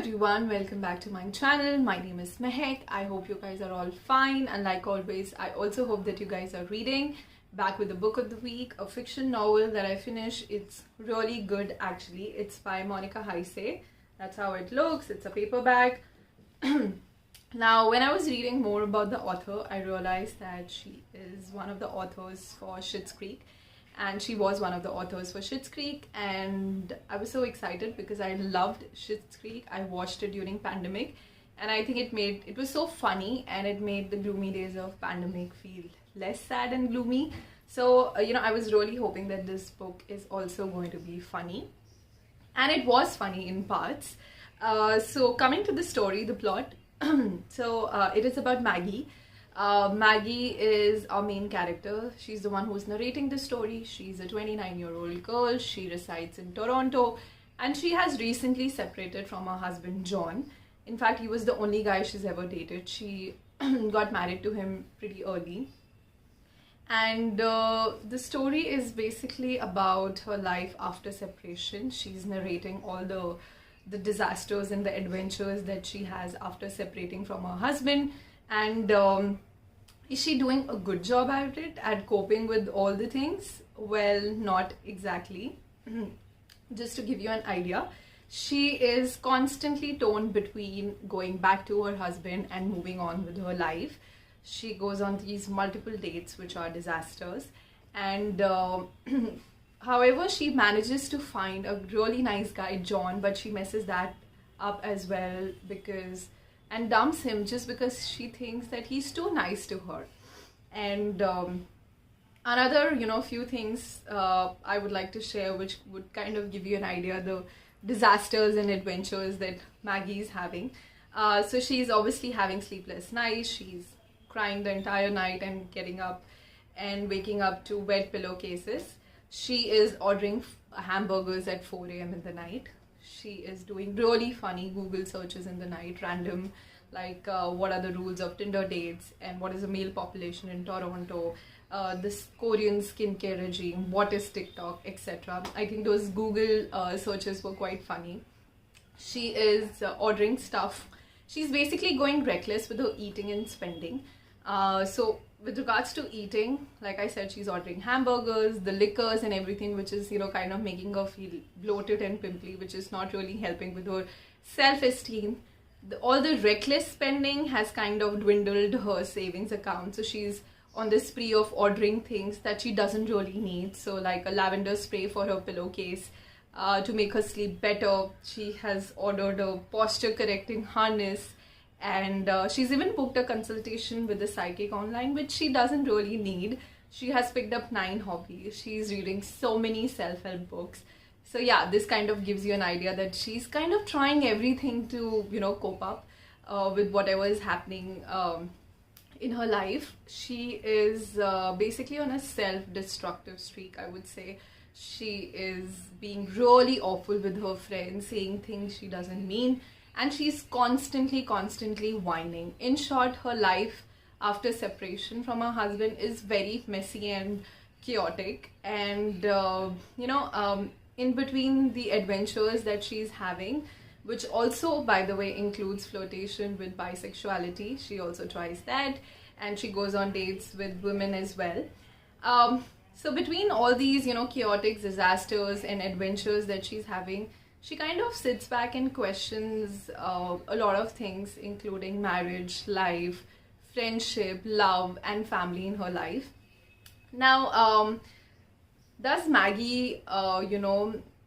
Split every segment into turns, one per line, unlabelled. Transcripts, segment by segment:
everyone, welcome back to my channel. My name is Mehek. I hope you guys are all fine, and like always, I also hope that you guys are reading. Back with the book of the week, a fiction novel that I finished. It's really good actually. It's by Monica Heisey. That's how it looks. It's a paperback. Now, when I was reading more about the author, I realized that she is one of the authors for Schitt's Creek. And she was one of the authors for Schitt's Creek, and I was so excited because I loved Schitt's Creek. I watched it during pandemic, and I think it was so funny, and it made the gloomy days of pandemic feel less sad and gloomy. So I was really hoping that this book is also going to be funny, and it was funny in parts. So coming to the story, the plot. It is about Maggie. Maggie is our main character. She's the one who's narrating the story. She's a 29-year-old girl. She resides in Toronto, and she has recently separated from her husband John. In fact, he was the only guy she's ever dated. She got married to him pretty early. And the story is basically about her life after separation. She's narrating all the disasters and the adventures that she has after separating from her husband. And is she doing a good job at it, at coping with all the things? Well, not exactly. Just to give you an idea, she is constantly torn between going back to her husband and moving on with her life. She goes on these multiple dates which are disasters, and however, she manages to find a really nice guy, John, but she messes that up as well and dumps him just because she thinks that he's too nice to her. And another, few things I would like to share, which would kind of give you an idea the disasters and adventures that Maggie is having. So she's obviously having sleepless nights. She's crying the entire night and getting up and waking up to wet pillowcases. She is ordering hamburgers at 4 a.m. in the night. She is doing really funny Google searches in the night, random, like what are the rules of Tinder dates, and what is the male population in Toronto, this Korean skincare regime, what is TikTok, etc. I think those Google searches were quite funny. She is ordering stuff. She's basically going reckless with her eating and spending. So with regards to eating, like I said, she's ordering hamburgers, the liquors and everything, which is, kind of making her feel bloated and pimply, which is not really helping with her self-esteem. All the reckless spending has kind of dwindled her savings account. So she's on this spree of ordering things that she doesn't really need. So like a lavender spray for her pillowcase to make her sleep better. She has ordered a posture correcting harness. And she's even booked a consultation with a psychic online, which she doesn't really need. She has picked up 9 hobbies. She's reading so many self-help books. So yeah, this kind of gives you an idea that she's kind of trying everything to, cope up with whatever is happening in her life. She is basically on a self-destructive streak, I would say. She is being really awful with her friends, saying things she doesn't mean. And she's constantly whining. In short, her life after separation from her husband is very messy and chaotic. And, in between the adventures that she's having, which also, by the way, includes flirtation with bisexuality. She also tries that. And she goes on dates with women as well. So between all these, chaotic disasters and adventures that she's having, she kind of sits back and questions a lot of things, including marriage, life, friendship, love, and family in her life. Now, does Maggie,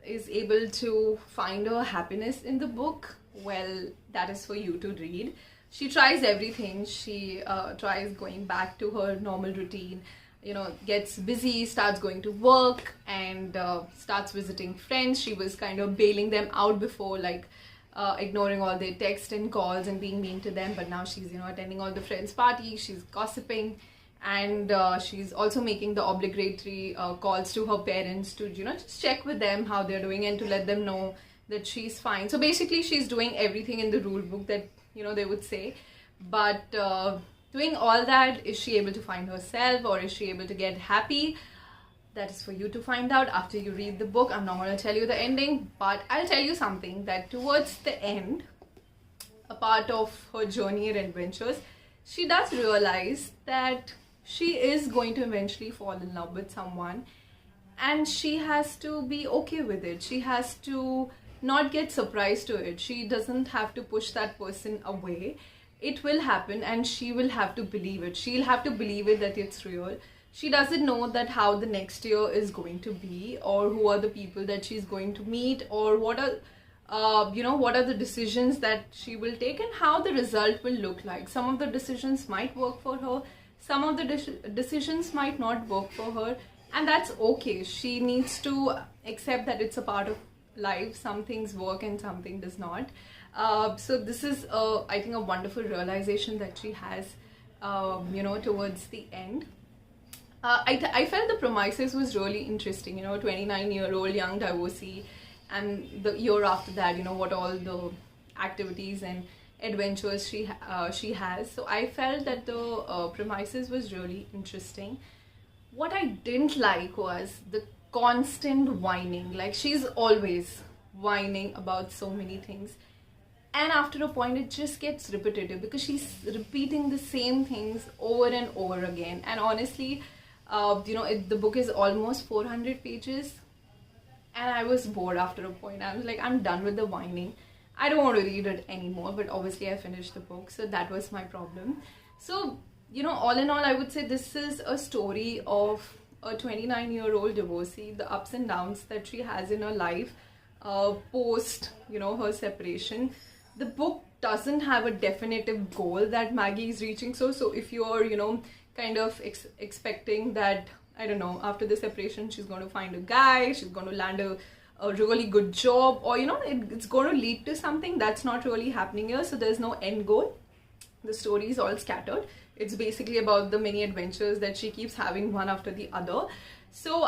is able to find her happiness in the book? Well, that is for you to read. She tries everything. She tries going back to her normal routine. Gets busy, starts going to work, and starts visiting friends. She was kind of bailing them out before, like ignoring all their texts and calls and being mean to them. But now she's, attending all the friends' parties. She's gossiping, and she's also making the obligatory calls to her parents to, just check with them how they're doing and to let them know that she's fine. So basically, she's doing everything in the rule book that, they would say. But doing all that, is she able to find herself, or is she able to get happy? That is for you to find out after you read the book. I'm not going to tell you the ending, but I'll tell you something, that towards the end, a part of her journey and adventures, she does realize that she is going to eventually fall in love with someone, and she has to be okay with it. She has to not get surprised to it. She doesn't have to push that person away. It will happen, and she will have to believe it. She'll have to believe it that it's real. She doesn't know that how the next year is going to be, or who are the people that she's going to meet, or what are what are the decisions that she will take, and how the result will look like. Some of the decisions might work for her, some of the decisions might not work for her, and that's okay. She needs to accept that it's a part of life. Some things work and something does not. So this is I think a wonderful realization that she has towards the end. I felt the premises was really interesting. 29-year-old young divorcee, and the year after that, what all the activities and adventures she has. So I felt that the premises was really interesting. What I didn't like was the constant whining. Like, she's always whining about so many things, and after a point it just gets repetitive because she's repeating the same things over and over again. And honestly, the book is almost 400 pages, and I was bored after a point. I was like, I'm done with the whining. I don't want to read it anymore. But obviously I finished the book, so that was my problem. So, all in all, I would say this is a story of a 29-year-old divorcee, the ups and downs that she has in her life post, her separation. The book doesn't have a definitive goal that Maggie is reaching. So if you're, kind of expecting that, I don't know, after the separation she's going to find a guy, she's going to land a really good job, or it's going to lead to something, that's not really happening here. So there's no end goal. The story is all scattered. It's basically about the many adventures that she keeps having one after the other. So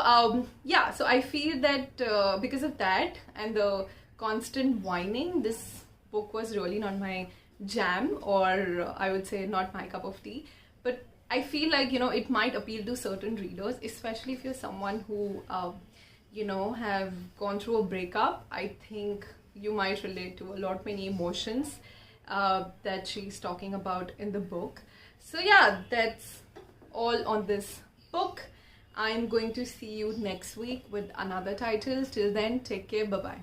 so I feel that because of that and the constant whining, this book was really not my jam, or I would say not my cup of tea. But I feel like it might appeal to certain readers, especially if you're someone who have gone through a breakup. I think you might relate to a lot many emotions that she's talking about in the book. So yeah, that's all on this book. I'm going to see you next week with another title. Till then, take care. Bye bye.